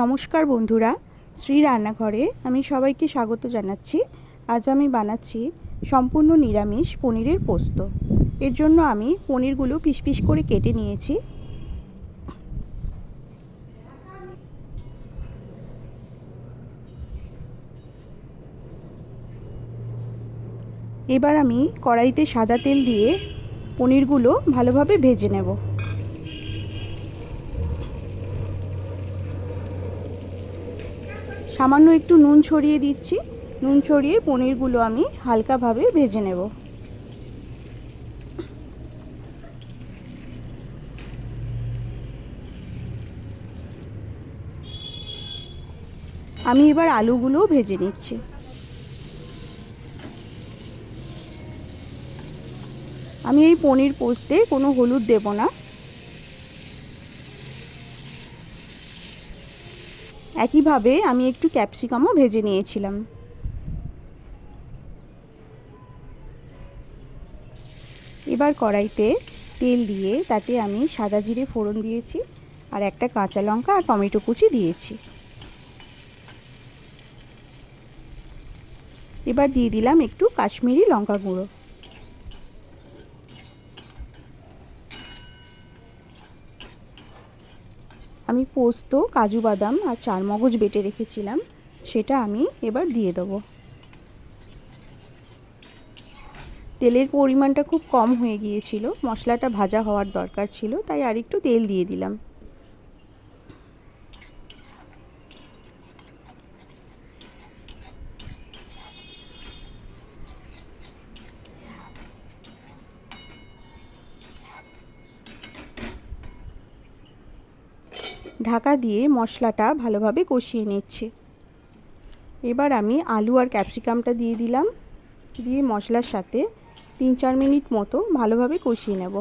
নমস্কার বন্ধুরা, শ্রী রান্নাঘরে আমি সবাইকে স্বাগত জানাচ্ছি। আজ আমি বানাচ্ছি সম্পূর্ণ নিরামিষ পনিরের পোস্ত। এর জন্য আমি পনিরগুলো পিস পিস করে কেটে নিয়েছি। এবার আমি কড়াইতে সাদা তেল দিয়ে পনিরগুলো ভালোভাবে ভেজে নেব। সামান্য একটু নুন ছড়িয়ে দিচ্ছি। নুন ছড়িয়ে পনিরগুলো আমি হালকাভাবে ভেজে নেব। আমি এবার আলুগুলোও ভেজে নিচ্ছি। আমি এই পনির পোস্তে কোনো হলুদ দেব না। একইভাবে আমি একটু ক্যাপসিকামও ভেজে নিয়েছিলাম। এবার কড়াইতে তেল দিয়ে তাতে আমি সাদা জিরে ফোড়ন দিয়েছি আর একটা কাঁচা লঙ্কা আর টমেটো কুচি দিয়েছি। এবার দিয়ে দিলাম একটু কাশ্মীরি লঙ্কা গুঁড়ো। আমি পোস্ত, কাজু বাদাম আর চারমগজ বেটে রেখেছিলাম, সেটা আমি এবার দিয়ে দেবো। তেলের পরিমাণটা খুব কম হয়ে গিয়েছিল, মশলাটা ভাজা হওয়ার দরকার ছিল, তাই আরেকটু তেল দিয়ে দিলাম। ঢাকা দিয়ে মশলাটা ভালোভাবে কষিয়ে নিচ্ছি। এবার আমি আলু আর ক্যাপসিকামটা দিয়ে দিলাম, দিয়ে মশলার সাথে 3-4 মিনিট মতো ভালোভাবে কষিয়ে নেব।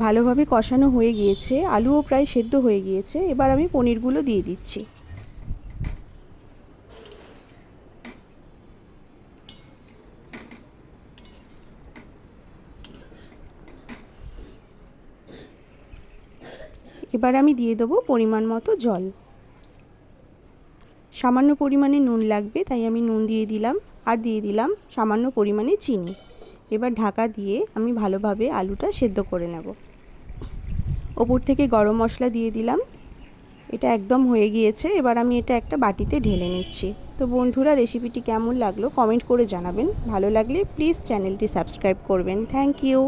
ভালোভাবে কষানো হয়ে গিয়েছে, আলুও প্রায় সেদ্ধ হয়ে গিয়েছে। এবার আমি পনিরগুলো দিয়ে দিচ্ছি। এবার আমি দিয়ে দেবো পরিমাণ মতো জল। সামান্য পরিমাণে নুন লাগবে, তাই আমি নুন দিয়ে দিলাম, আর দিয়ে দিলাম সামান্য পরিমাণে চিনি। এবার ঢাকা দিয়ে আমি ভালোভাবে আলুটা সেদ্ধ করে নেব। ওপর থেকে গরম মশলা দিয়ে দিলাম। এটা একদম হয়ে গিয়েছে। এবার আমি এটা একটা বাটিতে ঢেলে নিচ্ছি। তো বন্ধুরা, রেসিপিটি কেমন লাগলো কমেন্ট করে জানাবেন। ভালো লাগলে প্লিজ চ্যানেলটি সাবস্ক্রাইব করবেন। Thank you.